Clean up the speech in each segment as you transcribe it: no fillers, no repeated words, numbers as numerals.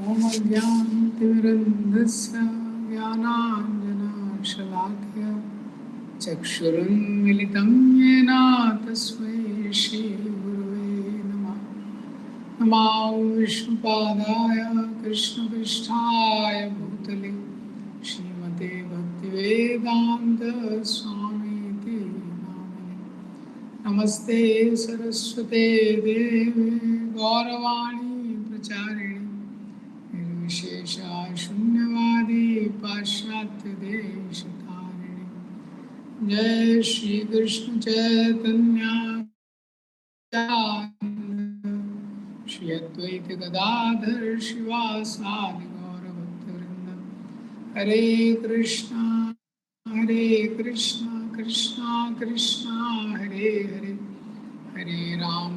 ॐ अज्ञानतिमिरन्धस्य ज्ञानाञ्जनशलाकया चक्षुरुन्मिलितं येन तस्मै श्रीगुरुवे नमः। नमो विष्णुपादाय कृष्णपृष्ठाय भूतले श्रीमते भक्तिवेदान्तस्वामीति नामिने। नमस्ते सरस्वते देवे गौरवाणी प्रचारिणे निर्विशेषा शून्यवादी पाश्चात्य देशतारिणे। जय श्री कृष्ण चैतन्य श्री अद्वैत गदाधर शिवासादि गौर भक्तवृंद। हरे कृष्णा कृष्णा कृष्णा हरे हरे, हरे राम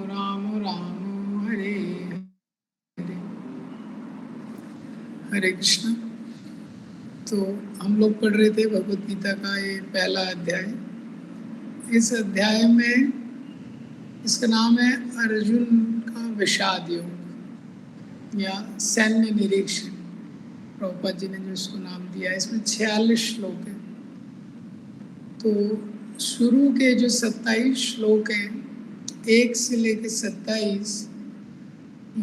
राम राम हरे हरे। हरे कृष्णा। तो हम लोग पढ़ रहे थे भगवत गीता का ये पहला अध्याय। इस अध्याय में इसका नाम है अर्जुन का विषाद योग या सैन्य निरीक्षण। प्रभुपाद जी ने जो इसको नाम दिया, इसमें 46 श्लोक है। तो शुरू के जो 27 श्लोक हैं, 1 से लेकर 27,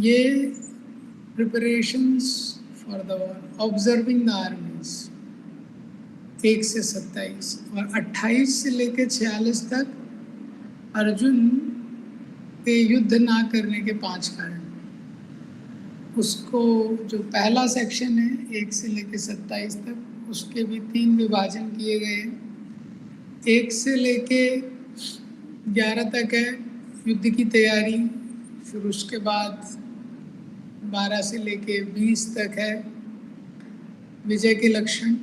ये preparations for the war, observing the armies, 1 से 27, और 28 से लेकर 46 तक अर्जुन के युद्ध ना करने के 5 कारण। उसको जो पहला सेक्शन है 1 से लेकर 27 तक, उसके भी 3 विभाजन किए गए हैं। 1 से लेके 11 तक है युद्ध की तैयारी, फिर उसके बाद 12 से लेके 20 तक है विजय के लक्षण,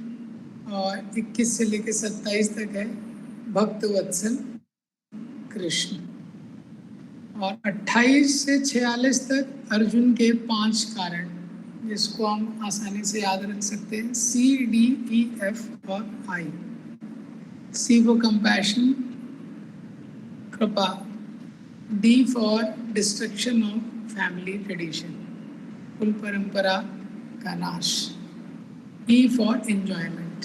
और 21 से लेके 27 तक है भक्त वत्सल कृष्ण, और 28 से 46 तक अर्जुन के 5 कारण, जिसको हम आसानी से याद रख सकते हैं, CDEF और I। C for compassion, कृपा, D for destruction of family tradition, कुल परंपरा का नाश, E for enjoyment,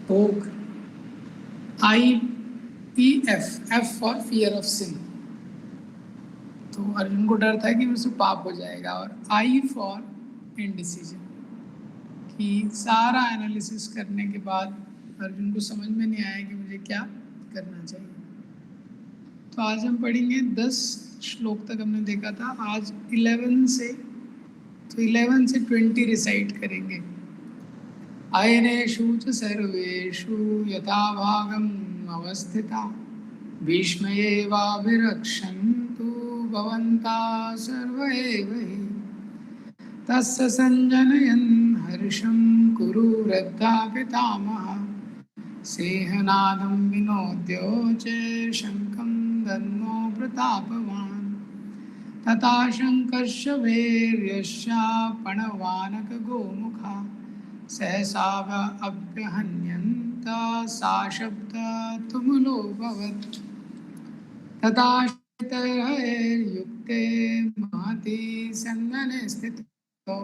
भोग, IEF, F for fear of sin, तो अर्जुन को डर था कि मुझसे पाप हो जाएगा, और I for indecision, कि सारा एनालिसिस करने के बाद अर्जुन को समझ में नहीं आया कि मुझे क्या करना चाहिए। तो आज हम पढ़ेंगे 10 श्लोक तक हमने देखा था, आज 11 से 20 रिसाइट करेंगे। अयनेषु च सर्वेषु यथा भागम् अवस्थिता भीष्मयेवाभिरक्षन्तु भवन्तः सर्व एव हि। तस्य संजनयन् हर्षं कुरु वृद्धा पितामहः सेहनादं विनोद्योचे शङ्खं दद्मो प्रतापवान्। तथा शङ्कर्ष वीर्यस्य पणवानकगोमुखा सहसा अभ्यहन्यन्त सा शब्द तुमुलोऽभवत्। तथा युक्ते महति सन्नने स्थितो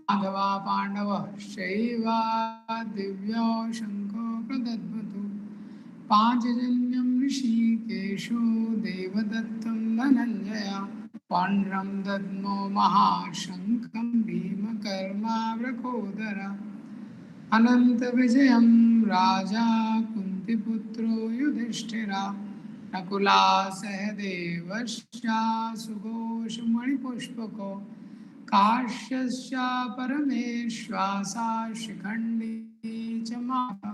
माधवा पाण्डवः शैव दिव्यो शङ्खो प्रदद्मतु। पाञ्चजन्यं ऋषिकेशो देवदत्तं धनञ्जया पाण्ड्रं दद्मो महाशङ्खं भीमकर्मावृकोदरा। अनन्तविजयं राजा कुन्तीपुत्रो युधिष्ठिरा नकुला सहदेवश्च सुघोषमणिपुष्पको काश्यश्च परमेश्वासा शिखण्डी च माता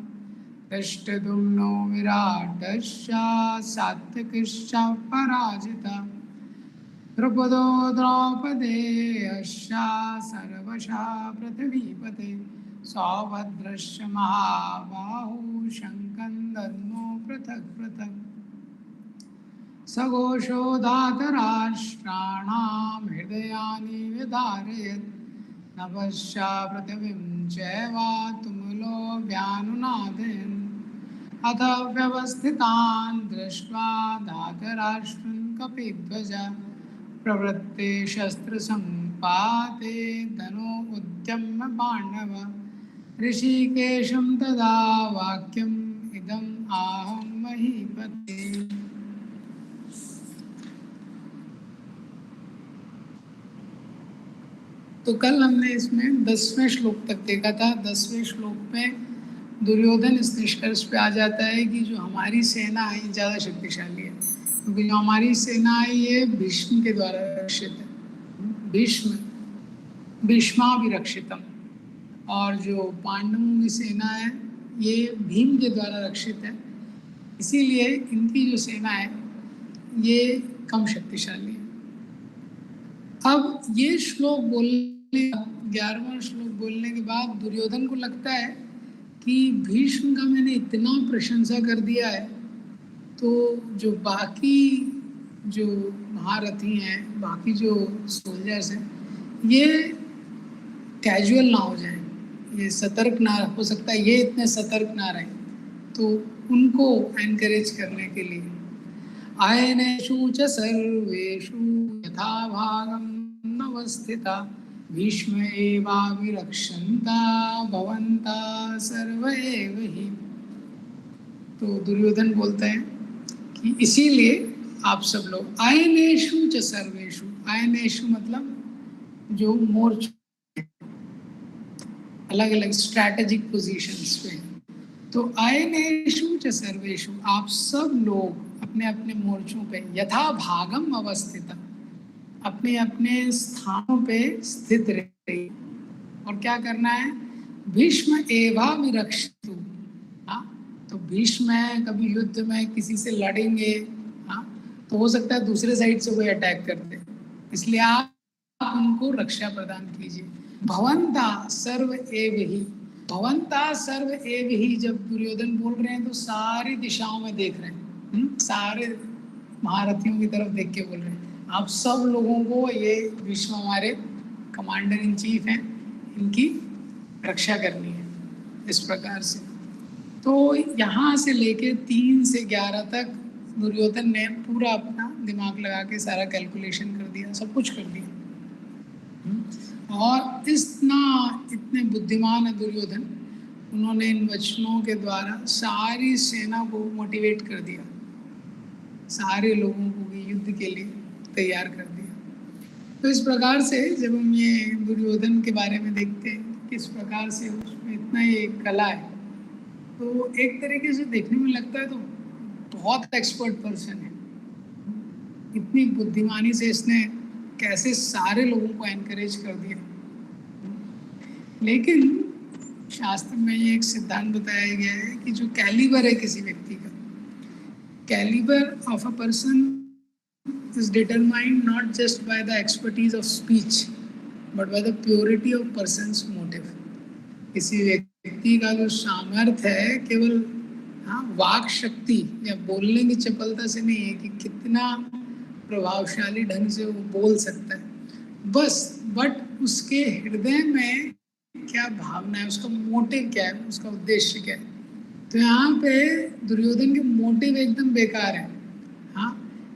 दृष्टद्युम्नो विराटश्च सात्विकश्च पराजिता द्रुपदो द्रौपदेयश्च सर्वशः पृथिवीपते सौभद्रश्च महाबाहु शङ्खं दद्मो पृथक् पृथक्। सघोषो धातराष्ट्राणां हृदयानि विदारयत् नभश्च पृथिवीं चैव तुमुलो व्यानुनादयन्। अथ व्यवस्थितान् दृष्ट्वा धातराष्ट्रं कपिध्वज प्रवृत्ते शस्त्र संपाते धनो उद्यम्य पांडव ऋषिकेशं तदा वाक्यम इदम आहं महीपते। तो कल हमने इसमें 10वें श्लोक तक देखा था। 10वें श्लोक में दुर्योधन इस निष्कर्ष पे आ जाता है कि जो हमारी सेना है ये ज़्यादा शक्तिशाली है, क्योंकि जो हमारी सेना है ये भीष्म के द्वारा रक्षित है। भीष्म भीष्माभिरक्षितम, और जो पांडवों की सेना है ये भीम के द्वारा रक्षित है। इसीलिए इनकी जो सेना है ये कम शक्तिशाली है। अब ये श्लोक बोलने 11वां श्लोक बोलने के बाद दुर्योधन को लगता है कि भीष्म का मैंने इतना प्रशंसा कर दिया है तो जो बाकी जो महारथी हैं, बाकी जो सोल्जर्स हैं, ये कैजुअल ना हो जाए, ये सतर्क ना हो सकता है, ये इतने सतर्क ना रहे, तो उनको एनकरेज करने के लिए आयनेषु च सर्वेषु यथा भागं नवस्थिता भीष्म एवाभिरक्षन्ता भवन्ता सर्व एव हि। तो दुर्योधन बोलते हैं कि इसीलिए आप सब लोग आयनेषु च सर्वेषु, आयनेषु मतलब जो मोर्चे अलग अलग स्ट्रैटेजिक पोजीशंस पे, तो आयनेषु च सर्वेषु आप सब लोग अपने अपने मोर्चों पे यथा भागम अवस्थित, अपने अपने स्थानों पे स्थित रहे। और क्या करना है? भीष्म एवाभिरक्षतु, हाँ, तो भीष्म है, कभी युद्ध में किसी से लड़ेंगे, हाँ, तो हो सकता है दूसरे साइड से कोई अटैक कर दे, इसलिए आप उनको रक्षा प्रदान कीजिए। भवंता सर्व एव ही, भवंता सर्व एव ही, जब दुर्योधन बोल रहे हैं तो सारी दिशाओं में देख रहे हैं, सारे महारथियों की तरफ देख के बोल रहे हैं, आप सब लोगों को, ये भीष्म हमारे कमांडर इन चीफ हैं, इनकी रक्षा करनी है, इस प्रकार से। तो यहाँ से लेके 3 से 11 तक दुर्योधन ने पूरा अपना दिमाग लगा के सारा कैलकुलेशन कर दिया, सब कुछ कर दिया। और इतने बुद्धिमान है दुर्योधन, उन्होंने इन वचनों के द्वारा सारी सेना को मोटिवेट कर दिया, सारे लोगों को भी युद्ध के लिए तैयार कर दिया। तो इस प्रकार से जब हम ये दुर्योधन के बारे में देखते हैं किस प्रकार से उसमें इतना ये कला है, तो एक तरीके से देखने में लगता है तो बहुत एक्सपर्ट पर्सन है, इतनी बुद्धिमानी से इसने कैसे सारे लोगों को एनकरेज कर दिया। लेकिन शास्त्र में ये एक सिद्धांत बताया गया है कि जो कैलिबर है किसी व्यक्ति का, calibre of a person is determined not just by the expertise of speech but by the purity of person's motive. किसी व्यक्ति का जो सामर्थ्य है केवल वाक शक्ति या बोलने की चपलता से नहीं है कि कितना प्रभावशाली ढंग से वो बोल सकता है बस, बट उसके हृदय में क्या भावना है, उसका मोटिव क्या है, उसका उद्देश्य क्या है। तो यहाँ पे दुर्योधन के मोटिव एकदम बेकार है, हाँ,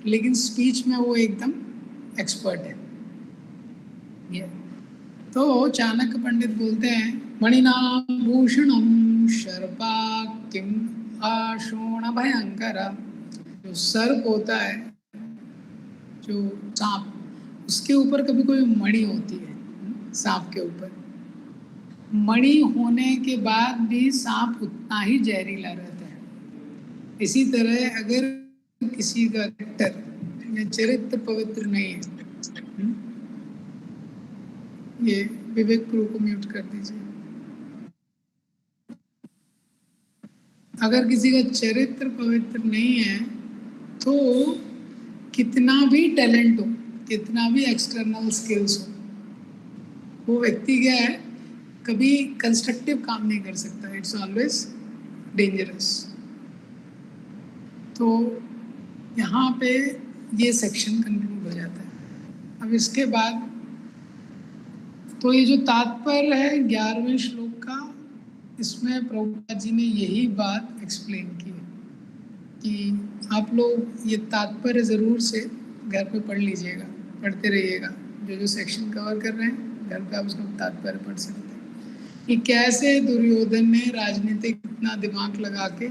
लेकिन स्पीच में वो एकदम एक्सपर्ट है। ये तो चाणक्य पंडित बोलते हैं मणिनाम भूषणम शर्पा किम आशोण भयंकर। जो सर्प होता है, जो सांप, उसके ऊपर कभी कोई मणि होती है, सांप के ऊपर मणि होने के बाद भी सांप उतना ही जहरीला रहता है। इसी तरह अगर किसी का कैरेक्टर या चरित्र पवित्र नहीं है, ये विवेक प्रो को म्यूट कर दीजिए, अगर किसी का चरित्र पवित्र नहीं है तो कितना भी टैलेंट हो, कितना भी एक्सटर्नल स्किल्स हो, वो व्यक्ति क्या है, कभी कंस्ट्रक्टिव काम नहीं कर सकता, इट्स ऑलवेज डेंजरस। तो यहाँ पे ये सेक्शन कंक्लूड हो जाता है। अब इसके बाद तो ये जो तात्पर्य है 11वें श्लोक का, इसमें प्रभुपाद जी ने यही बात एक्सप्लेन की है कि आप लोग ये तात्पर्य ज़रूर से घर पे पढ़ लीजिएगा पढ़ते रहिएगा, जो सेक्शन कवर कर रहे हैं घर पे आप उसका तात्पर्य पढ़ सकते हैं कि कैसे दुर्योधन ने राजनीतिक इतना दिमाग लगा के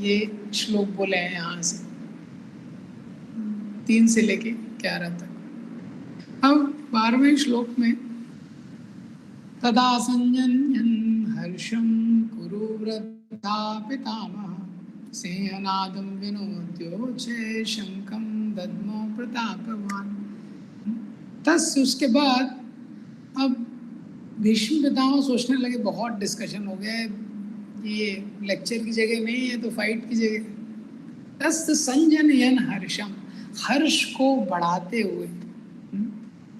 ये श्लोक बोले हैं यहाँ से 3 से लेके 11 तक। अब 12वें श्लोक में तदा संजन्यन् हर्षं कुरु वृद्धा पितामह सिंहनादं विनोद्योचे शंखं दद्मो प्रतापवान। तस् उसके बाद अब भीष्म पितामह सोचने लगे, बहुत डिस्कशन हो गया, ये लेक्चर की जगह नहीं है तो फाइट की जगह। तस् संजनयन् हर्षम, हर्ष को बढ़ाते हुए,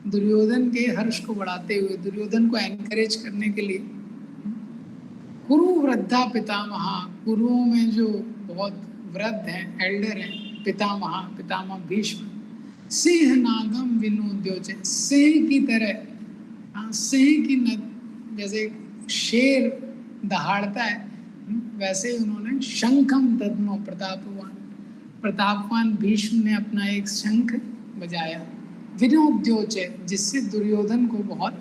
दुर्योधन के हर्ष को बढ़ाते हुए, दुर्योधन को एनकरेज करने के लिए कुरु वृद्धा पितामह, कुरुओं में जो बहुत वृद्ध हैं, एल्डर हैं, पितामह, पितामह भीष्म, सिंह नादम विनोद्योचे, सिंह की तरह, सिंह की जैसे शेर दहाड़ता है वैसे ही उन्होंने शंखम दद्मो प्रतापवान, प्रतापवान भीष्म ने अपना एक शंख बजाया, विनोद्योचे, जिससे दुर्योधन को बहुत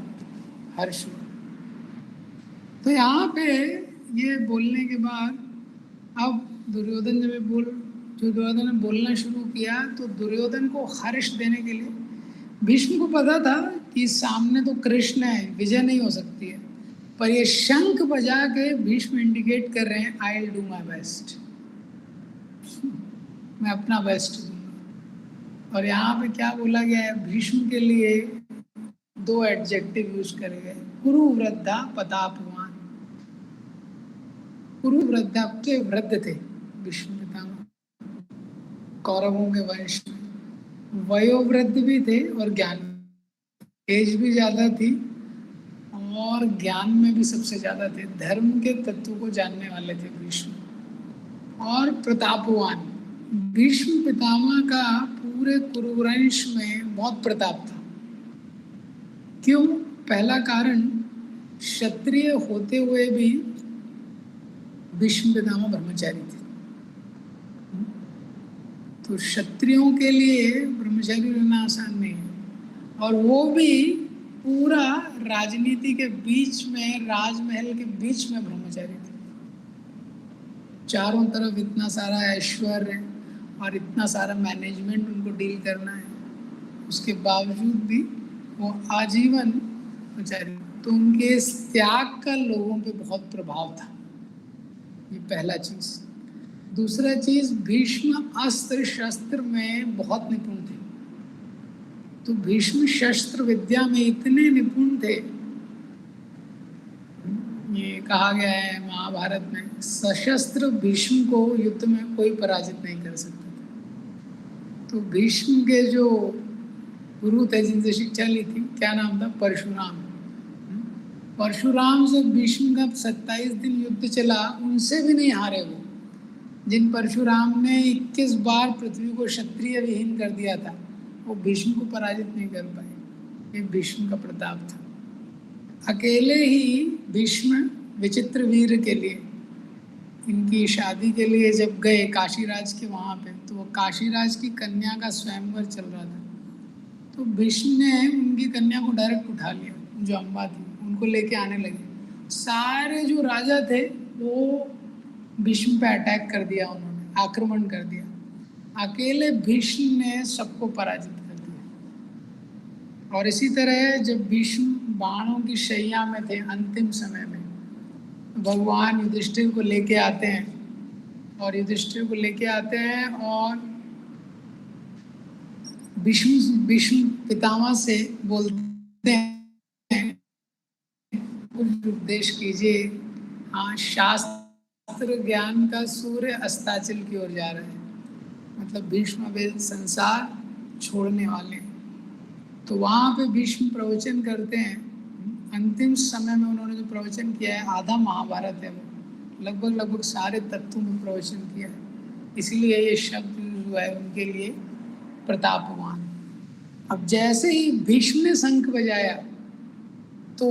हर्ष हुआ। तो यहाँ पे ये बोलने के बाद अब दुर्योधन ने बोलना शुरू किया, तो दुर्योधन को हर्ष देने के लिए भीष्म को पता था कि सामने तो कृष्ण है, विजय नहीं हो सकती है, पर ये शंख बजा के भीष्म इंडिकेट कर रहे हैं I will do my best, मैं अपना बेस्ट दूंगा। और यहाँ पे क्या बोला गया है, भीष्म के लिए 2 एडजेक्टिव यूज करे गए, कुरु वृद्धा प्रतापवान। कुरु वृद्धा के वृद्ध थे भीष्म पितामह, कौरवों के वंश में, वयोवृद्ध भी थे और ज्ञान, एज भी ज्यादा थी और ज्ञान में भी सबसे ज्यादा थे, धर्म के तत्व को जानने वाले थे भीष्म। और प्रतापवान, भीष्म पितामह का पूरे कुरुवंश में बहुत प्रताप था। क्यों? पहला कारण, क्षत्रिय होते हुए भी भीष्म पितामह ब्रह्मचारी थे, तो क्षत्रियों के लिए ब्रह्मचारी रहना आसान नहीं है, और वो भी पूरा राजनीति के बीच में, राजमहल के बीच में ब्रह्मचारी थे। चारों तरफ इतना सारा ऐश्वर्य और इतना सारा मैनेजमेंट उनको डील करना है, उसके बावजूद भी वो आजीवन ब्रह्मचारी, तो उनके इस त्याग का लोगों पे बहुत प्रभाव था। ये पहला चीज। दूसरा चीज, भीष्म अस्त्र शस्त्र में बहुत निपुण थे, तो भीष्म शस्त्र विद्या में इतने निपुण थे, ये कहा गया है महाभारत में, सशस्त्र भीष्म को युद्ध में कोई पराजित नहीं कर सकता था। तो भीष्म के जो गुरु थे जिनसे शिक्षा ली थी, क्या नाम था, परशुराम। परशुराम से भीष्म का 27 दिन युद्ध चला, उनसे भी नहीं हारे वो। जिन परशुराम ने 21 बार पृथ्वी को क्षत्रिय विहीन कर दिया था, वो भीष्म को पराजित नहीं कर पाए। ये भीष्म का प्रताप था। अकेले ही भीष्म विचित्र वीर के लिए, इनकी शादी के लिए जब गए काशीराज के वहाँ पे, तो वो काशीराज की कन्या का स्वयंवर चल रहा था, तो भीष्म ने उनकी कन्या को डायरेक्ट उठा लिया, जो अम्बा थी, उनको लेके आने लगे। सारे जो राजा थे वो भीष्म पे अटैक कर दिया, उन्होंने आक्रमण कर दिया। अकेले भीष्म ने सबको पराजित कर दिया। और इसी तरह जब भीष्म बाणों की शैया में थे, अंतिम समय में भगवान युधिष्ठिर को लेके आते हैं, और भीष्म पितामह से बोलते हैं कुछ उपदेश कीजिए। हाँ, शास्त्र ज्ञान का सूर्य अस्ताचल की ओर जा रहा है, मतलब भीष्म अभी संसार छोड़ने वाले हैं। तो वहाँ पे भीष्म प्रवचन करते हैं। अंतिम समय में उन्होंने जो प्रवचन किया है, आधा महाभारत है वो, लगभग सारे तत्वों में प्रवचन किया है, इसलिए ये शब्द जो है उनके लिए प्रतापवान। अब जैसे ही भीष्म ने शंख बजाया, तो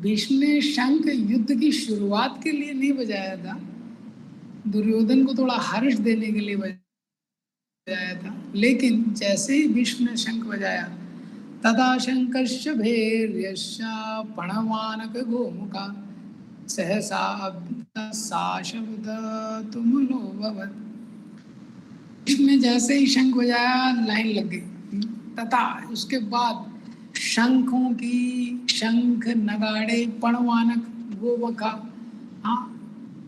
भीष्म ने शंख युद्ध की शुरुआत के लिए नहीं बजाया था, दुर्योधन को थोड़ा हर्ष देने के लिए बजाया था, लेकिन जैसे ही भीष्म ने शंख बजाया, तदा शंकश्च भैर्यश्च प्रणवानक गोमुखा सहसा सा शब्द तुमुलो भवत्। भीष्म ने जैसे ही शंख बजाया, लाइन लग गई। तथा उसके बाद शंखों की, शंख नगाड़े, पणवानक गोमुखा, हाँ,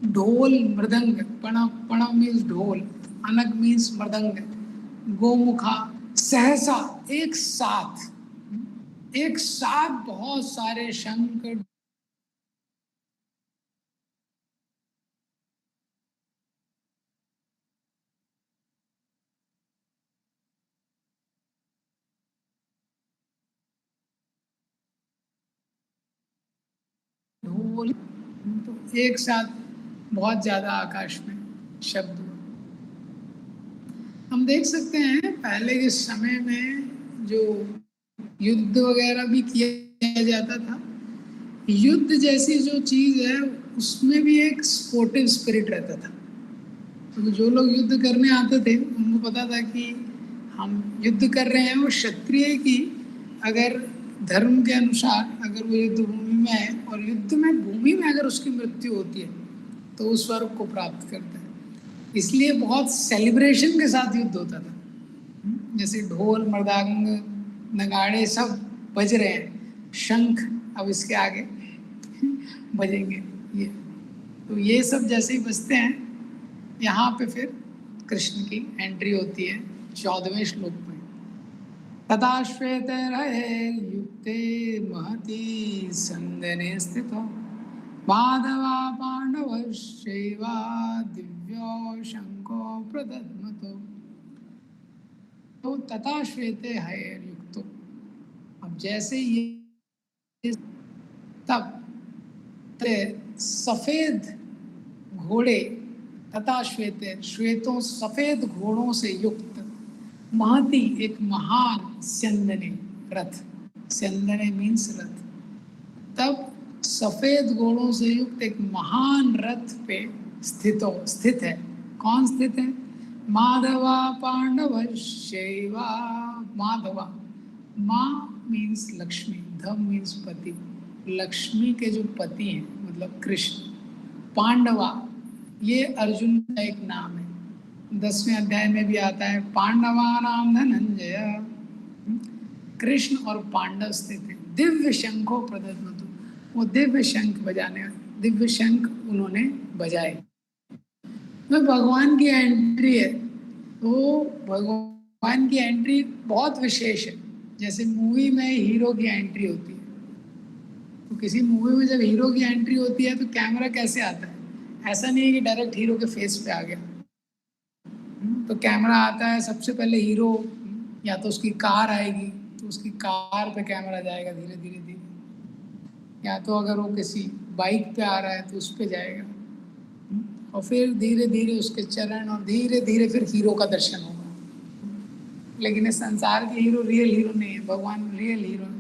ढोल मृदंग, पण मीन्स ढोल, अनक मीन्स मृदंग, गोमुखा, सहसा, एक साथ बहुत सारे शंख, ढोल, तो एक साथ बहुत ज्यादा आकाश में शब्द हुए। हम देख सकते हैं पहले के समय में जो युद्ध वगैरह भी किया जाता था, युद्ध जैसी जो चीज है उसमें भी एक स्पोर्टिव स्पिरिट रहता था। तो जो लोग युद्ध करने आते थे उनको पता था कि हम युद्ध कर रहे हैं, वो क्षत्रिय की अगर धर्म के अनुसार अगर वो युद्ध भूमि में है और युद्ध में भूमि में अगर उसकी मृत्यु होती है तो उस स्वर्ग को प्राप्त करता है। इसलिए बहुत सेलिब्रेशन के साथ युद्ध होता था। जैसे ढोल मृदंग नगाड़े सब बज रहे हैं, शंख अब इसके आगे बजेंगे। ये तो ये सब जैसे ही बजते हैं, यहाँ पे फिर कृष्ण की एंट्री होती है 14वें श्लोक में। तथा श्वेते युक्ते महती संदने स्थितो माधवा पांडवश्चैवा दिव्यो शंको प्रदद्मतो। तो तथा श्वेते युक्तो, अब जैसे ये तब सफेद घोड़े, तथा श्वेते, श्वेतों सफेद घोड़ों से युक्त, महती एक महान, स्यंदने रथ, स्यंदने मीन्स रथ, तब सफेद घोड़ों से युक्त एक महान रथ पे स्थित है। कौन स्थित है? माधवा पांडव शैवा, माधवा, माँ मीन्स लक्ष्मी, धम मीन्स पति, लक्ष्मी के जो पति हैं मतलब कृष्ण। पांडवा ये अर्जुन का एक नाम है, 10वें अध्याय में भी आता है, पांडवा नाम धनंजय। कृष्ण और पांडव स्थित है। दिव्य शंखों प्रदद्मतु, वो दिव्य शंख बजाने, दिव्य शंख उन्होंने बजाए। तो भगवान की एंट्री है, तो भगवान की एंट्री बहुत विशेष है। जैसे मूवी में हीरो की एंट्री होती है, तो किसी मूवी में जब हीरो की एंट्री होती है तो कैमरा कैसे आता है? ऐसा नहीं है कि डायरेक्ट हीरो के फेस पे आ गया। तो कैमरा आता है, सबसे पहले हीरो या तो उसकी कार आएगी तो उसकी कार पे कैमरा जाएगा धीरे धीरे धीरे, या तो अगर वो किसी बाइक पे आ रहा है तो उस पे जाएगा, और फिर धीरे धीरे उसके चरण, और धीरे धीरे फिर हीरो का दर्शन होगा। लेकिन इस संसार के हीरो रियल हीरो नहीं है, भगवान रियल हीरो है,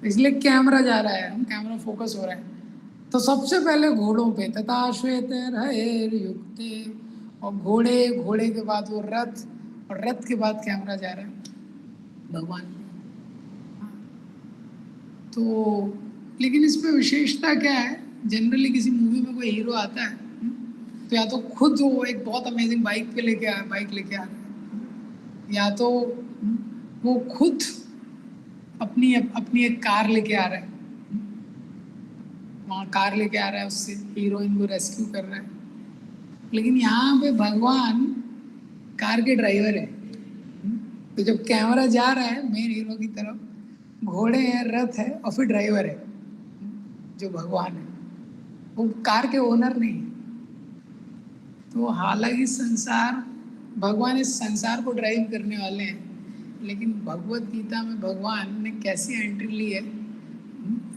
इसलिए कैमरा जा रहा है, कैमरा फोकस हो रहा है। तो सबसे पहले घोड़ों पे, तथा श्वेत युक्ते, और घोड़े, घोड़े के बाद वो रथ, और रथ के बाद कैमरा जा रहा है भगवान। तो लेकिन इसमें विशेषता क्या है? जनरली किसी मूवी में कोई हीरो आता है तो या तो खुद वो एक बहुत अमेजिंग बाइक लेके आ रहा है, या तो वो खुद अपनी अपनी एक कार लेके आ रहा है, वहाँ कार लेके आ रहा है, उससे हीरोइन को रेस्क्यू कर रहा है। लेकिन यहाँ पे भगवान कार के ड्राइवर है। तो जब कैमरा जा रहा है मेन हीरो की तरफ, घोड़े हैं, रथ है, और फिर ड्राइवर है जो भगवान है, वो कार के ओनर नहीं। तो हालांकि संसार, भगवान इस संसार को ड्राइव करने वाले हैं, लेकिन भगवत गीता में भगवान ने कैसी एंट्री ली है?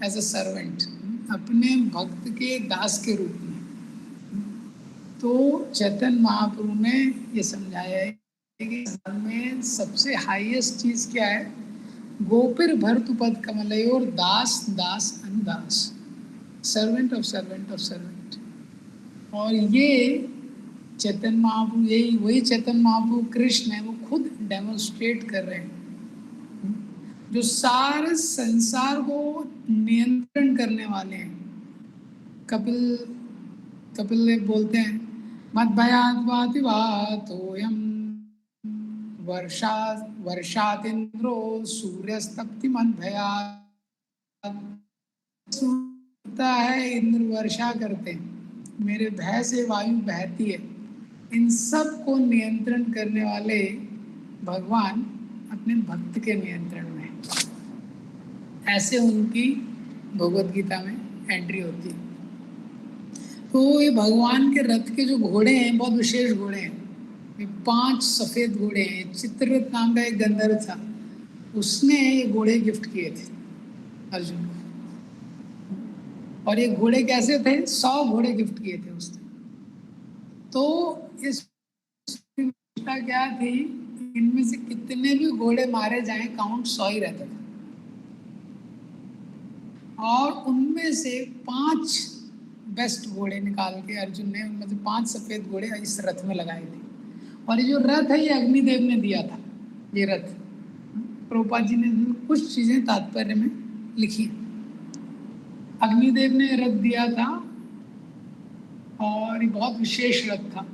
एज अ सर्वेंट, अपने भक्त के दास के रूप में। तो चैतन्य महाप्रभु ने ये समझाया है कि में सबसे हाईएस्ट चीज क्या है? गोपिर भर्तुपद कमलयोर दास दास अनुदास, servant of servant of servant. और ये चैतन्य महाप्रभु, यही वही चैतन्य महाप्रभु कृष्ण है, वो खुद डेमोन्स्ट्रेट कर रहे हैं, जो सारे संसार को नियंत्रण करने वाले हैं। कपिल बोलते हैं मद भयात् वाति वातोयम वर्षातिन्द्रो सूर्यस्तप्ति मद भयात्। सूखता है, इंद्र वर्षा करते हैं, मेरे भय से वायु बहती है। इन सब को नियंत्रण करने वाले भगवान अपने भक्त के नियंत्रण में है। ऐसे उनकी भगवद गीता में एंट्री होती है। तो ये भगवान के रथ के जो घोड़े हैं बहुत विशेष घोड़े हैं। ये 5 सफेद घोड़े हैं। चित्ररथ नाम का एक गंधर्व था, उसने ये घोड़े गिफ्ट किए थे अर्जुन को। और ये घोड़े कैसे थे? 100 घोड़े गिफ्ट किए थे उसने। तो इस क्या थी, इनमें से कितने भी घोड़े मारे जाएं काउंट 100 ही रहता था। और उनमें से 5 बेस्ट घोड़े निकाल के अर्जुन ने, उनमें से 5 सफेद घोड़े इस रथ में लगाए थे। और ये जो रथ है ये अग्निदेव ने दिया था। ये रथ प्रभुपाद जी ने कुछ चीजें तात्पर्य में लिखी। अग्निदेव ने रथ दिया था और ये बहुत विशेष रथ था।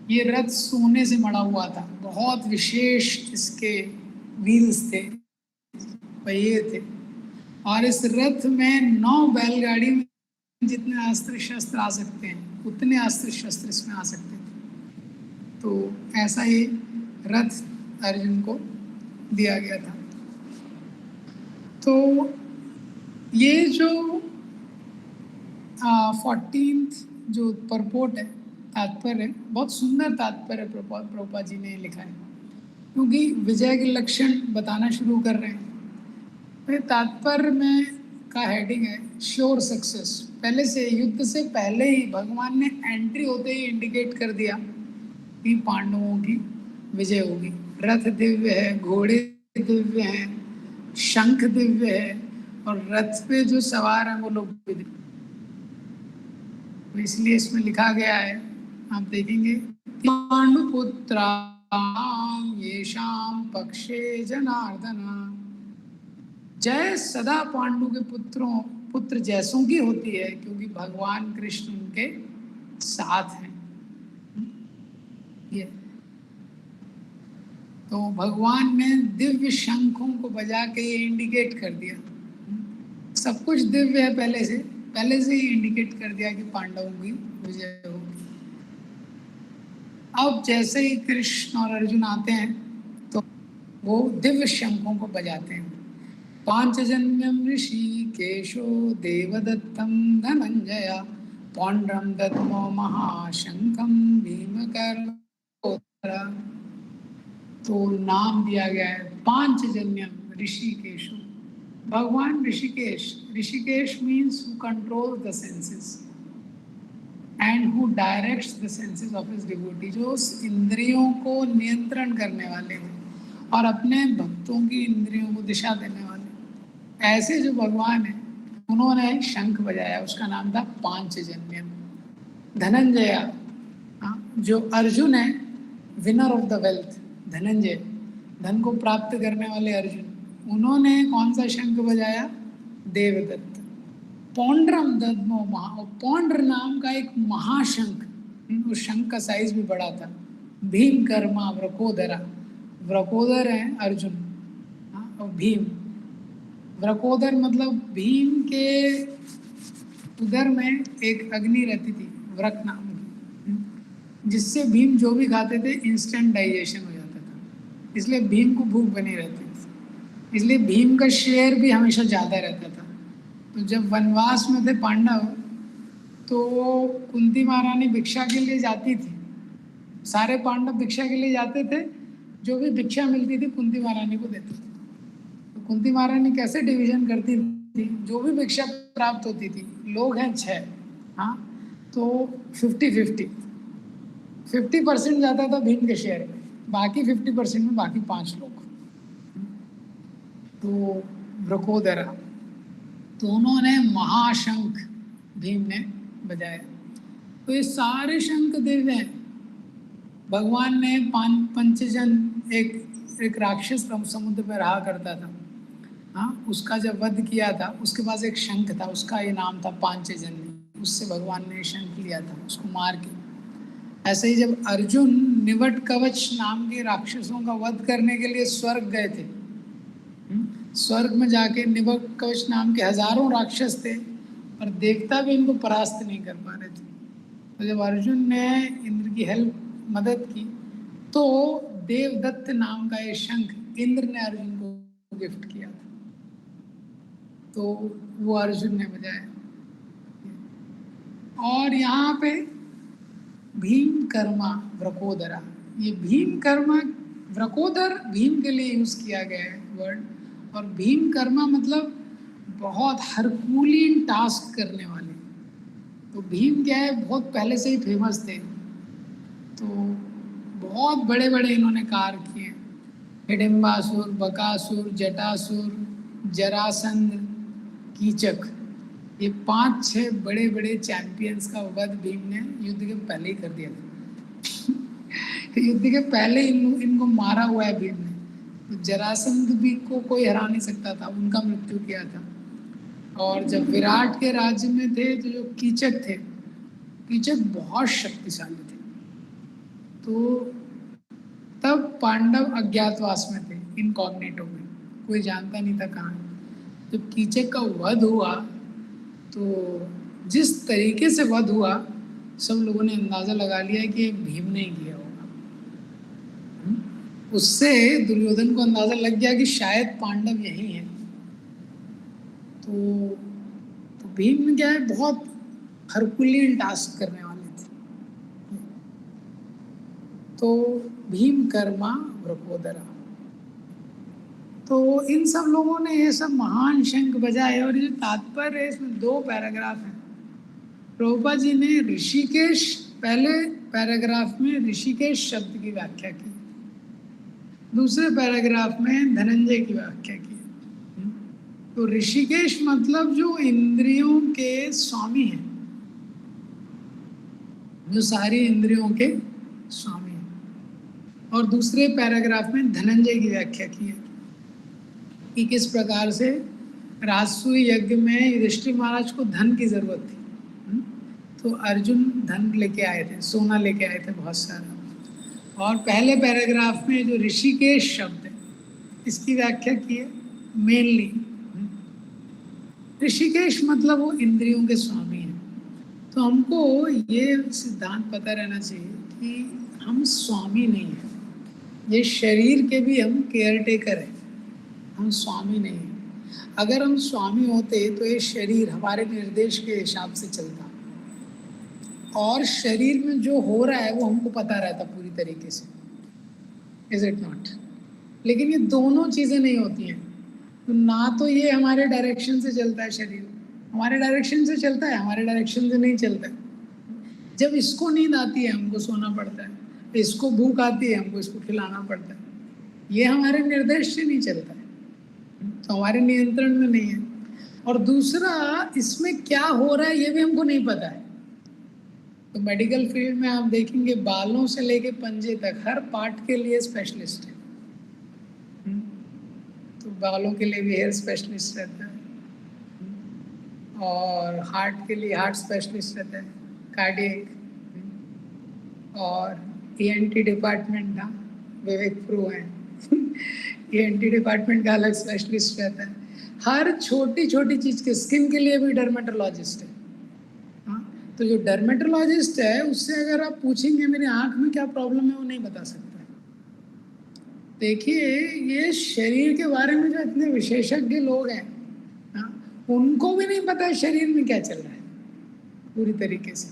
ये रथ सोने से मड़ा हुआ था, बहुत विशेष इसके व्हील्स थे, पहिए थे। और इस रथ में 9 बैलगाड़ी में जितने अस्त्र शस्त्र आ सकते हैं उतने अस्त्र शस्त्र इसमें आ सकते थे। तो ऐसा ये रथ अर्जुन को दिया गया था। तो ये जो 14th जो परपोर्ट है, तात्पर्य है, बहुत सुंदर तात्पर्य प्रभुपाद जी ने लिखा है। क्योंकि विजय के लक्षण बताना शुरू कर रहे हैं। तात्पर्य में का हेडिंग है श्योर सक्सेस। पहले से, युद्ध से पहले ही भगवान ने एंट्री होते ही इंडिकेट कर दिया कि पांडवों की विजय होगी। रथ दिव्य है, घोड़े दिव्य हैं, शंख दिव्य है, और रथ पे जो सवार हैं वो लोग भी दिव्य। तो इसलिए इसमें लिखा गया है, आप देखेंगे, पांडुपुत्रा येषां पक्षे जनार्दन। जय सदा पांडु के पुत्र जैसों की होती है, क्योंकि भगवान कृष्ण उनके साथ हैं। ये तो भगवान ने दिव्य शंखों को बजा के ये इंडिकेट कर दिया। सब कुछ दिव्य है, पहले से ही इंडिकेट कर दिया कि पांडवों की विजय होगी। अब जैसे ही कृष्ण और अर्जुन आते हैं तो वो दिव्य शंखों को बजाते हैं। पांचजन्यम ऋषिकेशो देवदत्तम धनंजय पौंड्रम दद्मो महाशंखम भीमकर्मोत्तरा। तो नाम दिया गया है पांचजन्यम ऋषिकेशो। भगवान Rishikesh means who control the senses and who directs the senses of his devotee. जो इंद्रियों को नियंत्रण करने वाले हैं और अपने भक्तों की इंद्रियों को दिशा देने वाले, ऐसे जो भगवान हैं उन्होंने शंख बजाया। उसका नाम था पांचजन्यम। धनंजय, जो अर्जुन है, winner of the wealth, Dhananjay, धन को प्राप्त करने वाले अर्जुन, उन्होंने कौन सा शंख बजाया? देवदत्त। पौंड्रम दद्मो महा, पौंड्र नाम का एक महाशंख, उस शंख का साइज भी बड़ा था। भीम कर्मा व्रकोदरा, व्रकोदर है अर्जुन, और भीम, व्रकोदर मतलब भीम के उदर में एक अग्नि रहती थी, व्रक नाम की, जिससे भीम जो भी खाते थे इंस्टेंट डाइजेशन हो जाता था। इसलिए भीम को भूख बनी रहती थी, इसलिए भीम का शेयर भी हमेशा ज़्यादा रहता था। तो जब वनवास में थे पांडव, तो कुंती महारानी भिक्षा के लिए जाती थी, सारे पांडव भिक्षा के लिए जाते थे, जो भी भिक्षा मिलती थी कुंती महारानी को देते थे। तो कुंती महारानी कैसे डिवीजन करती थी? जो भी भिक्षा प्राप्त होती थी, लोग हैं 6, हाँ, तो 50% जाता था भीम के शेयर में, बाकी 50% में बाकी 5 लोग। तो व्रकोदरा, तो उन्होंने महाशंख भीम ने बजाया। तो ये सारे शंख दिव्य हैं। भगवान ने पंचजन, एक एक राक्षस समुद्र में रहा करता था, हाँ, उसका जब वध किया था, उसके पास एक शंख था, उसका ये नाम था पांचजन्य, उससे भगवान ने शंख लिया था उसको मार के। ऐसे ही जब अर्जुन निवट कवच नाम के राक्षसों का वध करने के लिए स्वर्ग गए थे, स्वर्ग में जाके निवट कवच नाम के हजारों राक्षस थे, पर देवता भी इनको परास्त नहीं कर पा रहे थे। तो जब अर्जुन ने इंद्र की मदद की, तो देवदत्त नाम का ये शंख इंद्र ने अर्जुन को गिफ्ट किया था, तो वो अर्जुन ने बजाया। और यहाँ पे भीम कर्मा व्रकोदरा, ये भीम कर्मा, व्रकोदर भीम के लिए यूज किया गया है वर्ड, और भीम कर्मा मतलब बहुत हरकुलियन टास्क करने वाले। तो भीम क्या है, बहुत पहले से ही फेमस थे, तो बहुत बड़े बड़े इन्होंने कार्य किए। हिडिम्बासुर, बकासुर, जटासुर, जरासंध, कीचक, ये 5-6 बड़े बड़े चैंपियंस का वध भीम ने युद्ध के पहले ही कर दिया था। युद्ध के पहले इनको मारा हुआ है भीम ने। तो जरासंध भी को कोई हरा नहीं सकता था, उनका मृत्यु किया था। और जब विराट के राज्य में थे, तो जो कीचक थे, कीचक बहुत शक्तिशाली थे, तो तब पांडव अज्ञातवास में थे, इनकॉग्निटो में, कोई जानता नहीं था कहाँ। जब कीचक का वध हुआ, तो जिस तरीके से वध हुआ, सब लोगों ने अंदाजा लगा लिया कि भीम ने किया होगा। उससे दुर्योधन को अंदाजा लग गया कि शायद पांडव यही हैं। तो भीम क्या है, बहुत हरकुलियन टास्क करने वाले थे। तो भीम कर्मा व्रकोदरा, तो इन सब लोगों ने ये सब महान शंख बजाए। और ये तात्पर्य है, इसमें 2 पैराग्राफ हैं। प्रभुपाद जी ने ऋषिकेश, पहले पैराग्राफ में ऋषिकेश शब्द की व्याख्या की, दूसरे पैराग्राफ में धनंजय की व्याख्या की। तो ऋषिकेश मतलब जो इंद्रियों के स्वामी हैं, जो सारी इंद्रियों के स्वामी हैं। और दूसरे पैराग्राफ में धनंजय की व्याख्या की है कि किस प्रकार से राजसूय यज्ञ में युधिष्ठिर महाराज को धन की जरूरत थी, तो अर्जुन धन लेके आए थे, सोना लेके आए थे बहुत सारा। और पहले पैराग्राफ में जो ऋषिकेश शब्द है, इसकी व्याख्या की है मेनली, ऋषिकेश मतलब वो इंद्रियों के स्वामी हैं। तो हमको ये सिद्धांत पता रहना चाहिए कि हम स्वामी नहीं हैं, ये शरीर के भी हम केयर टेकर हैं, हम स्वामी नहीं हैं। अगर हम स्वामी होते तो ये शरीर हमारे निर्देश के हिसाब से चलता, और शरीर में जो हो रहा है वो हमको पता रहता पूरी तरीके से, इज इट नॉट? लेकिन ये दोनों चीज़ें नहीं होती हैं। तो ना तो ये हमारे डायरेक्शन से चलता है, शरीर हमारे डायरेक्शन से चलता है, हमारे डायरेक्शन से नहीं चलता है। जब इसको नींद आती है हमको सोना पड़ता है, इसको भूख आती है हमको इसको खिलाना पड़ता है। ये हमारे निर्देश से नहीं चलता है, तो हमारे नियंत्रण में नहीं है। और दूसरा, इसमें क्या हो रहा है ये भी हमको नहीं पता है। तो मेडिकल फील्ड में आप देखेंगे बालों से लेके पंजे तक हर पार्ट के लिए स्पेशलिस्ट है। तो बालों के लिए भी हेयर स्पेशलिस्ट रहता है, और हार्ट के लिए हार्ट स्पेशलिस्ट रहता है, कार्डियक, और ENT डिपार्टमेंट का विवेक प्रो है ENT डिपार्टमेंट का अलग स्पेशलिस्ट रहता है। हर छोटी छोटी चीज़ के, स्किन के लिए भी डर्मेटोलॉजिस्ट है। तो जो डर्मेटोलॉजिस्ट है उससे अगर आप पूछेंगे मेरी आँख में क्या प्रॉब्लम है, वो नहीं बता सकता। देखिए, ये शरीर के बारे में जो इतने विशेषज्ञ लोग हैं, उनको भी नहीं पता है शरीर में क्या चल रहा है पूरी तरीके से।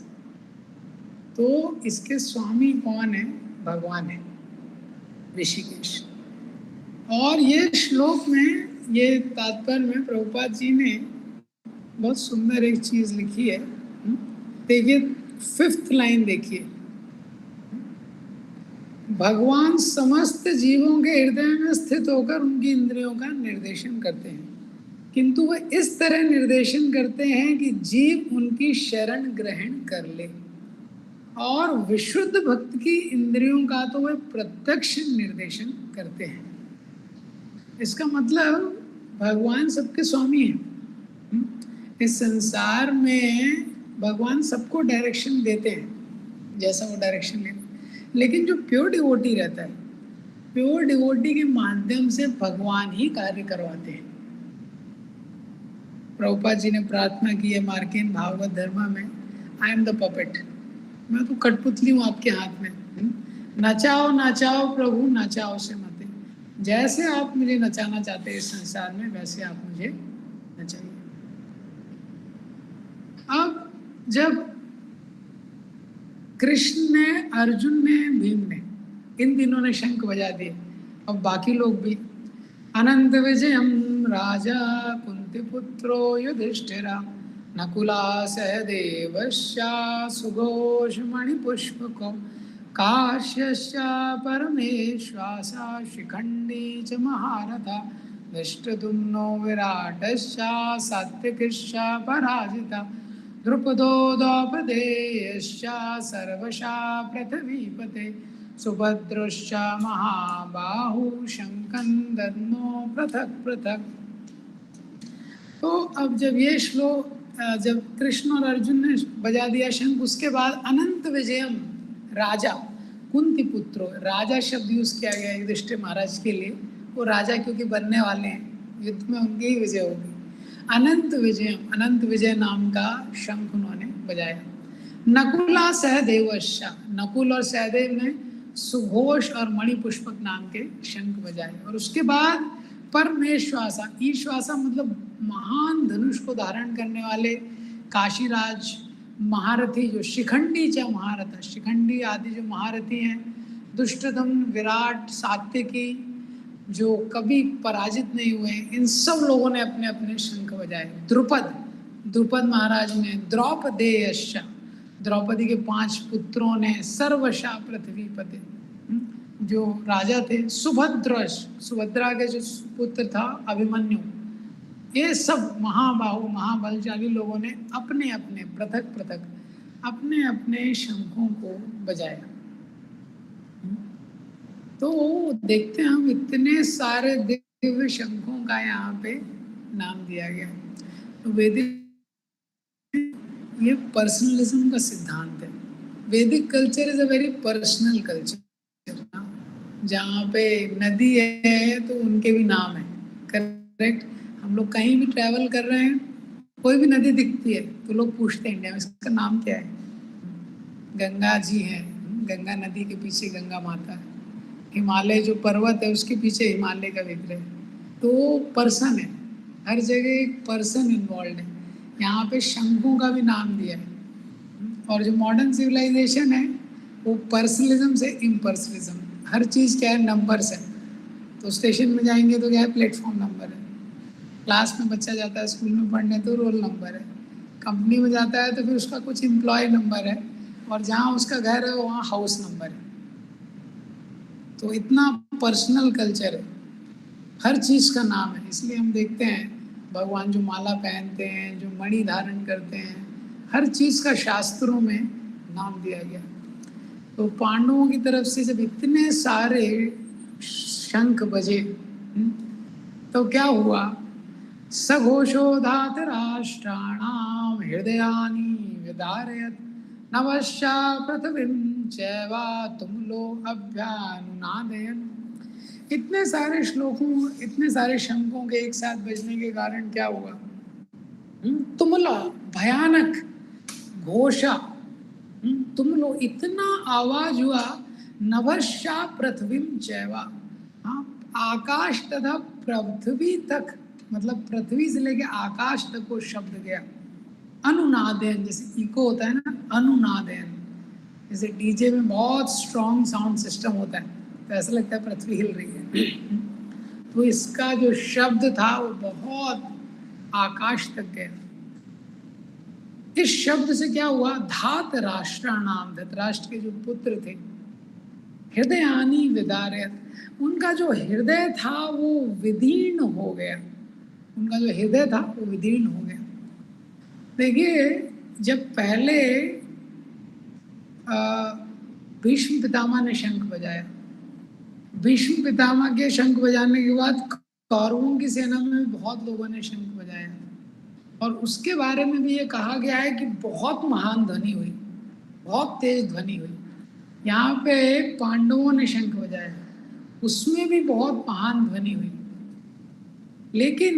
तो इसके स्वामी कौन है? भगवान है, ऋषिकेश। और ये श्लोक में, ये तात्पर्य में प्रभुपाद जी ने बहुत सुंदर एक चीज़ लिखी है। देखिए 5th लाइन देखिए, भगवान समस्त जीवों के हृदय में स्थित होकर उनकी इंद्रियों का निर्देशन करते हैं, किंतु वह इस तरह निर्देशन करते हैं कि जीव उनकी शरण ग्रहण कर ले। और विशुद्ध भक्त की इंद्रियों का तो वह प्रत्यक्ष निर्देशन करते हैं। इसका मतलब भगवान सबके स्वामी हैं। इस संसार में भगवान सबको डायरेक्शन देते हैं जैसा वो डायरेक्शन लेते हैं, लेकिन जो प्योर डिवोटी रहता है, प्योर डिवोटी के माध्यम से भगवान ही कार्य करवाते हैं। प्रभुपाद जी ने प्रार्थना की है मार्केन भागवत धर्म में, आई एम द पपेट, मैं तो कठपुतली हूँ आपके हाथ में। नचाओ नचाओ प्रभु नचाओ से मते, जैसे आप मुझे नचाना चाहते हैं इस संसार में वैसे आप मुझे नचाइए। अब जब कृष्ण ने, अर्जुन ने, भीम ने, इन तीनों ने शंख बजा दिए, अब बाकी लोग भी। अनंत विजयम राजा कुंती पुत्रो युधिष्ठिरा नकुला सहदेवश्चा सुघोष मणिपुष्पको काश्यश्च परमेश्वासा शिखंडी च महारथा धृष्टद्युम्नो विराटश्च सात्विकश्च पराजिता द्रुपदो द्रौपदेयश्च सर्वशा पृथ्वीपते सुभद्रश्च महाबाहु शंखं दद्मो पृथक पृथक। तो अब जब ये श्लोक, जब कृष्ण और अर्जुन ने बजा दिया शंख, उसके बाद अनंत विजयम राजा कुंती पुत्रो, राजा शब्द यूज किया गया युधिष्ठिर महाराज के लिए, वो राजा क्योंकि बनने वाले हैं, युद्ध में उनकी ही विजय होगी। अनंत विजयम, अनंत विजय नाम का शंख उन्होंने बजाया। नकुला सहदेवश्चा, नकुल और सहदेव ने सुघोष और मणिपुष्पक नाम के शंख बजाए। और उसके बाद परमेश्वासा, ईश्वासा मतलब महान धनुष को धारण करने वाले काशीराज महारथी, जो शिखंडी च महारथ, शिखंडी आदि जो महारथी हैं, दुष्टदम विराट सात्यकी जो कभी पराजित नहीं हुए, इन सब लोगों ने अपने अपने शंख बजाए। द्रुपद, द्रुपद महाराज ने, द्रौपदेयश्च, द्रौपदी के 5 पुत्रों ने, सर्वशा पृथ्वीपते जो राजा थे, सुभद्रश, सुभद्रा के जो पुत्र था अभिमन्यु, ये सब महाबाहु महाबलशाली लोगों ने अपने अपने पृथक पृथक अपने अपने शंखों को बजाया। तो देखते हैं हम इतने सारे दिव्य शंखों का यहाँ पे नाम दिया गया। तो वैदिक, ये पर्सनलिज्म का सिद्धांत है। वैदिक culture is a very personal culture. जहाँ पे नदी है तो उनके भी नाम है, करेक्ट। हम लोग कहीं भी ट्रैवल कर रहे हैं, कोई भी नदी दिखती है तो लोग पूछते हैं इंडिया में इसका नाम क्या है। गंगा जी है, गंगा नदी के पीछे गंगा माता है। हिमालय जो पर्वत है उसके पीछे हिमालय का विग्रह। तो पर्सन है, हर जगह एक पर्सन इन्वॉल्व है। यहाँ पे शंखों का भी नाम दिया है। और जो मॉडर्न सिविलाइजेशन है वो पर्सनलिज्म से इम्पर्सनलिज्म, हर चीज़ क्या है, नंबर्स है। तो स्टेशन में जाएंगे तो क्या है, प्लेटफॉर्म नंबर है। क्लास में बच्चा जाता है स्कूल में पढ़ने तो रोल नंबर है। कंपनी में जाता है तो फिर उसका कुछ एम्प्लॉय नंबर है, और जहाँ उसका घर है वहाँ हाउस नंबर है। तो इतना पर्सनल कल्चर है, हर चीज़ का नाम है। इसलिए हम देखते हैं भगवान जो माला पहनते हैं, जो मणि धारण करते हैं, हर चीज़ का शास्त्रों में नाम दिया गया। तो पांडवों की तरफ से जब इतने सारे शंख बजे, तो क्या हुआ, सघोषो धातराष्ट्राणाम हृदयानि विदारयत् नवश्या पृथ्वीं चैवा तुमुलो अभ्यानुनादयन्। इतने सारे श्लोकों, इतने सारे शंखों के एक साथ बजने के कारण क्या हुआ, तुमुला, भयानक घोषा, तुमुलो, इतना आवाज हुआ, नभश्या पृथ्वीं चैवा, आकाश तथा पृथ्वी तक, मतलब पृथ्वी से लेके आकाश तक वो शब्द गया। अनुनादयन, जैसे इको होता है ना, अनुनादयन, जैसे डीजे में बहुत स्ट्रॉन्ग साउंड सिस्टम होता है तो ऐसा लगता है पृथ्वी हिल रही है। तो इसका जो शब्द था वो बहुत आकाश तक गया। इस शब्द से क्या हुआ, धात राष्ट्राणाम, धृतराष्ट्र के जो पुत्र थे, हृदयानि विदारयत्, उनका जो हृदय था वो विदीर्ण हो गया। उनका जो हृदय था वो विदीर्ण हो गया। देखिए, जब पहले भीष्म पितामह ने शंख बजाया, भीष्म पितामह के शंख बजाने के बाद कौरवों की सेना में भी बहुत लोगों ने शंख बजाया और उसके बारे में भी ये कहा गया है कि बहुत महान ध्वनि हुई, बहुत तेज ध्वनि हुई। यहाँ पे पांडवों ने शंख बजाया, उसमें भी बहुत महान ध्वनि हुई, लेकिन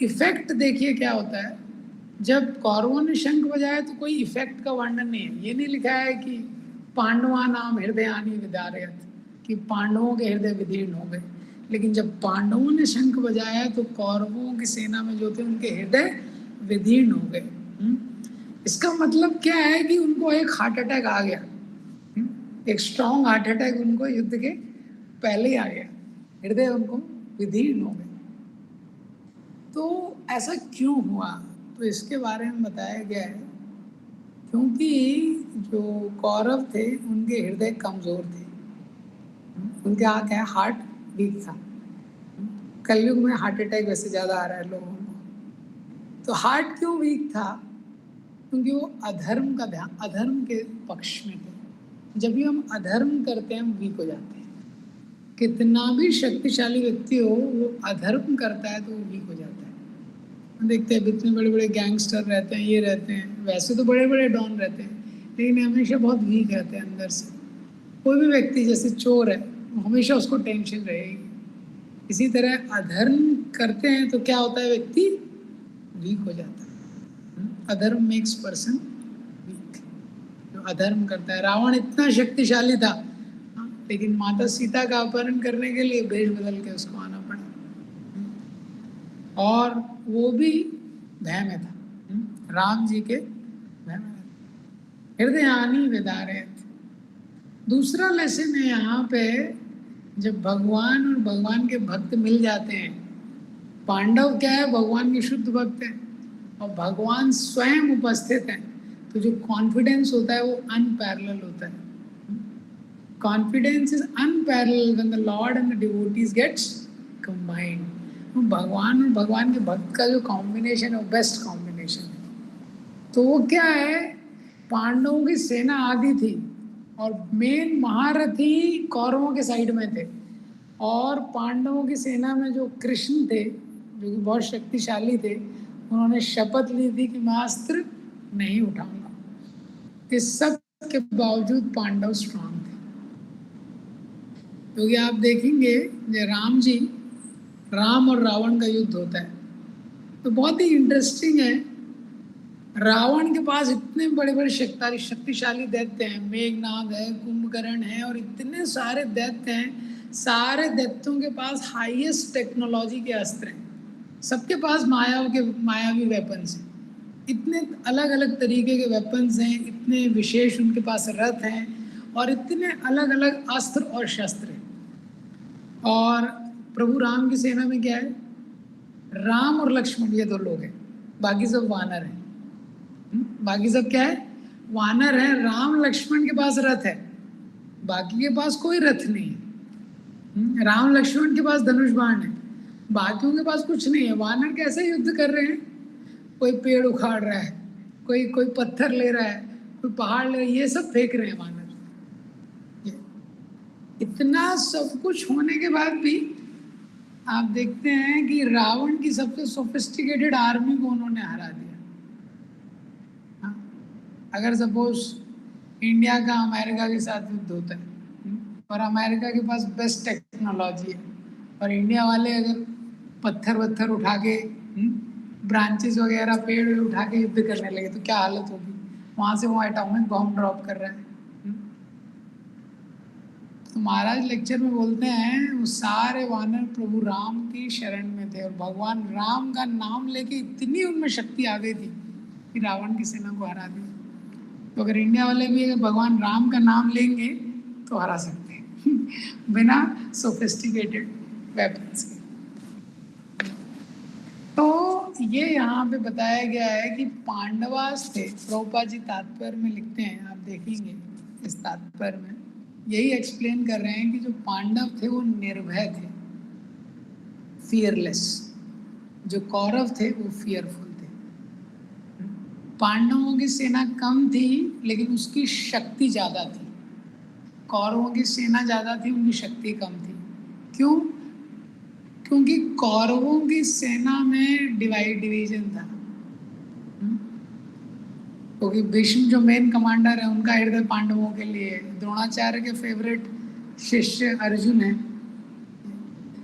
इफेक्ट देखिए क्या होता है। जब कौरवों ने शंख बजाया तो कोई इफेक्ट का वर्णन नहीं है, ये नहीं लिखा है कि पांडवा नाम हृदयानि विदारयत, कि पांडवों के हृदय विदीर्ण हो गए। लेकिन जब पांडवों ने शंख बजाया तो कौरवों की सेना में जो थे उनके हृदय विदीर्ण हो गए। इसका मतलब क्या है कि उनको एक हार्ट अटैक आ गया, एक स्ट्रॉन्ग हार्ट अटैक उनको युद्ध के पहले ही आ गया, हृदय उनको विदीर्ण हो गए। तो ऐसा क्यों हुआ, तो इसके बारे में बताया गया है क्योंकि जो कौरव थे उनके हृदय कमजोर थे, उनके यहाँ क्या हार्ट वीक था। कलयुग में हार्ट अटैक वैसे ज़्यादा आ रहा है लोगों को। तो हार्ट क्यों वीक था, क्योंकि वो अधर्म का ध्यान, अधर्म के पक्ष में थे। जब भी हम अधर्म करते हैं हम वीक हो जाते हैं। कितना भी शक्तिशाली व्यक्ति हो, वो अधर्म करता है तो वो वीक हो जाता है। देखते हैं इतने बड़े बड़े गैंगस्टर रहते हैं, ये रहते हैं, वैसे तो बड़े बड़े डॉन रहते हैं, लेकिन हमेशा बहुत वीक रहते हैं अंदर से। कोई भी व्यक्ति जैसे चोर है, हमेशा उसको टेंशन रहेगी। इसी तरह अधर्म करते हैं तो क्या होता है, व्यक्ति वीक हो जाता है। अधर्म मेक्स पर्सन वीक। जो अधर्म करता है, रावण इतना शक्तिशाली था, लेकिन माता सीता का अपहरण करने के लिए भेष बदल के उसको आना पड़ा, और वो भी भय में था, राम जी के भय में। हृदयानि विदारयत। दूसरा लेसन है यहाँ पे, जब भगवान और भगवान के भक्त मिल जाते हैं, पांडव क्या है, भगवान के शुद्ध भक्त हैं, और भगवान स्वयं उपस्थित हैं, तो जो कॉन्फिडेंस होता है वो अनपैरेलल होता है। Confidence is unparallel when the lord and the devotees gets combined. भगवान और भगवान के भक्त का जो कॉम्बिनेशन है वो बेस्ट कॉम्बिनेशन है। तो वो क्या है, पांडवों की सेना आधी थी और मेन महारथी कौरवों के साइड में थे, और पांडवों की सेना में जो कृष्ण थे जो कि बहुत शक्तिशाली थे, उन्होंने शपथ ली थी कि मैं अस्त्र नहीं उठाऊंगा। इस सब के बावजूद पांडव स्ट्रांग थे, क्योंकि आप देखेंगे जब राम और रावण का युद्ध होता है तो बहुत ही इंटरेस्टिंग है। रावण के पास इतने बड़े बड़े शक्तिशाली दैत्य हैं, मेघनाद है, कुंभकर्ण है, और इतने सारे दैत्य हैं। सारे दैत्यों के पास हाईएस्ट टेक्नोलॉजी के अस्त्र हैं, सबके पास मायावी वेपन्स हैं, इतने अलग अलग तरीके के वेपन्स हैं, इतने विशेष उनके पास रथ हैं, और इतने अलग अलग अस्त्र और शस्त्र हैं। और प्रभु राम की सेना में क्या है, राम और लक्ष्मण ये दो लोग हैं, बाकी सब वानर हैं। बाकी सब क्या है, वानर है। राम लक्ष्मण के पास रथ है, बाकी के पास कोई रथ नहीं है। राम लक्ष्मण के पास धनुष बाण है, बाकियों के पास कुछ नहीं है। वानर कैसे युद्ध कर रहे हैं, कोई पेड़ उखाड़ रहा है, कोई पत्थर ले रहा है, कोई पहाड़ ले रहा है, ये सब फेंक रहे हैं वानर। इतना सब कुछ होने के बाद भी आप देखते हैं कि रावण की सबसे सोफिस्टिकेटेड आर्मी को उन्होंने हरा दिया। अगर सपोज इंडिया का अमेरिका के साथ युद्ध होता है और अमेरिका के पास बेस्ट टेक्नोलॉजी है, और इंडिया वाले अगर पत्थर उठा के ब्रांचेस वगैरह पेड़ उठा के युद्ध करने लगे तो क्या हालत होगी। वहाँ से वो एटॉमिक बॉम्ब ड्रॉप कर रहा है। तो महाराज लेक्चर में बोलते हैं वो सारे वानर प्रभु राम की शरण में थे, और भगवान राम का नाम लेके इतनी उनमें शक्ति आ गई थी कि रावण की सेना को हरा दी। तो अगर इंडिया वाले भी अगर भगवान राम का नाम लेंगे तो हरा सकते हैं बिना सोफिस्टिकेटेड वेपन्स के। तो ये यहाँ पे बताया गया है कि पांडवास थे। प्रभुपाद जी तात्पर्य में लिखते हैं, आप देखेंगे इस तात्पर्य में यही एक्सप्लेन कर रहे हैं कि जो पांडव थे वो निर्भय थे, फियरलेस। जो कौरव थे वो फियरफुल थे। पांडवों की सेना कम थी लेकिन उसकी शक्ति ज़्यादा थी, कौरवों की सेना ज़्यादा थी, उनकी शक्ति कम थी। क्यों? क्योंकि कौरवों की सेना में डिवीजन था। क्योंकि भीष्म जो मेन कमांडर है उनका हृदय पांडवों के लिए है। द्रोणाचार्य के फेवरेट शिष्य अर्जुन है,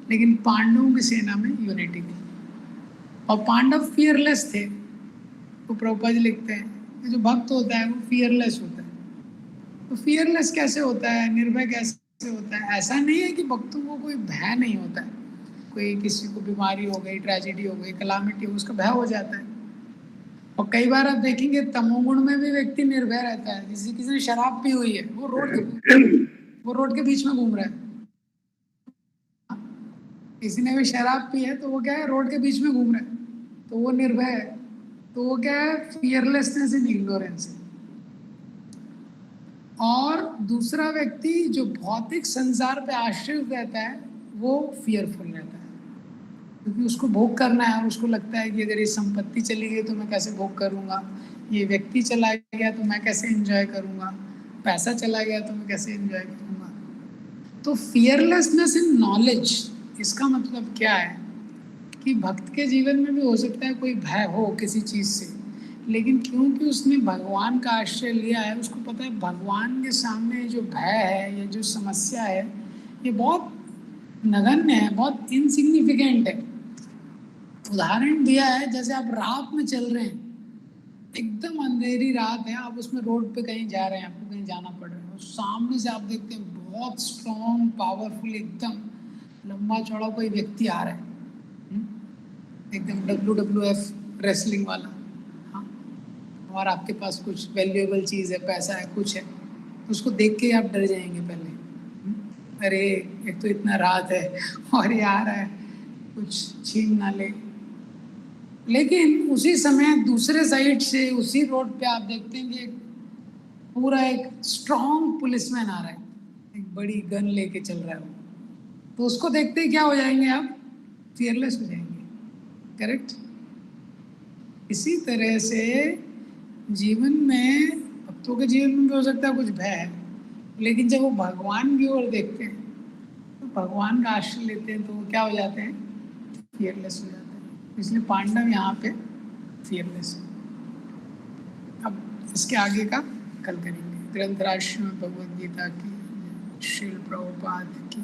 लेकिन पांडवों की सेना में यूनिटी थी और पांडव फियरलेस थे। तो प्रभुपाद जी लिखते हैं कि जो भक्त होता है वो फियरलेस होता है। तो फियरलेस कैसे होता है, निर्भय कैसे होता है? ऐसा नहीं है कि भक्तों को कोई भय नहीं होता है। कोई किसी को बीमारी हो गई, ट्रेजेडी हो गई, कलामिटी हो, उसका भय हो जाता है। और कई बार आप देखेंगे तमोगुण में भी व्यक्ति निर्भय रहता है। जैसे किसी ने शराब पी हुई है, वो रोड के बीच में घूम रहा है। किसी ने भी शराब पी है तो वो क्या है, रोड के बीच में घूम रहा है, तो वो निर्भय है। तो वो क्या है, फियरलेसनेस इन इग्नोरेंस। और दूसरा व्यक्ति जो भौतिक संसार पे आश्रित रहता है वो फियरफुल रहता है, क्योंकि उसको भोग करना है और उसको लगता है कि अगर ये संपत्ति चली गई तो मैं कैसे भोग करूंगा, ये व्यक्ति चला गया तो मैं कैसे एंजॉय करूंगा, पैसा चला गया तो मैं कैसे एंजॉय करूंगा। तो फियरलेसनेस इन नॉलेज, इसका मतलब क्या है कि भक्त के जीवन में भी हो सकता है कोई भय हो किसी चीज से, लेकिन क्योंकि उसने भगवान का आश्रय लिया है, उसको पता है भगवान के सामने जो भय है या जो समस्या है ये बहुत नगण्य है, बहुत इनसिग्निफिकेंट है। उदाहरण दिया है, जैसे आप रात में चल रहे हैं, एकदम अंधेरी रात है, आप उसमें रोड पे कहीं जा रहे हैं, आपको कहीं जाना पड़ रहा है, और सामने से आप देखते हैं बहुत स्ट्रॉन्ग पावरफुल एकदम लंबा चौड़ा कोई व्यक्ति आ रहा है, एकदम WWF रेसलिंग वाला। हाँ, और आपके पास कुछ वैल्यूएबल चीज़ है, पैसा है, कुछ है, तो उसको देख के आप डर जाएंगे पहले। अरे एक तो इतना रात है और ये आ रहा है, कुछ छीन ना ले। लेकिन उसी समय दूसरे साइड से उसी रोड पे आप देखते हैं कि पूरा एक स्ट्रॉन्ग पुलिसमैन आ रहा है, एक बड़ी गन लेके चल रहा है वो, तो उसको देखते ही क्या हो जाएंगे आप, फियरलेस हो जाएंगे। करेक्ट। इसी तरह से जीवन में, भक्तों के जीवन में भी हो सकता है कुछ भय है, लेकिन जब वो भगवान की ओर देखते हैं तो भगवान का आश्रय लेते हैं तो वो क्या हो जाते हैं, फियरलेस हो जाते हैं। इसलिए पांडव यहाँ पे फियरलेस है। अब इसके आगे का कल करेंगे। ग्रंथराज श्रीमद् भगवद गीता की, श्रील प्रभुपाद की।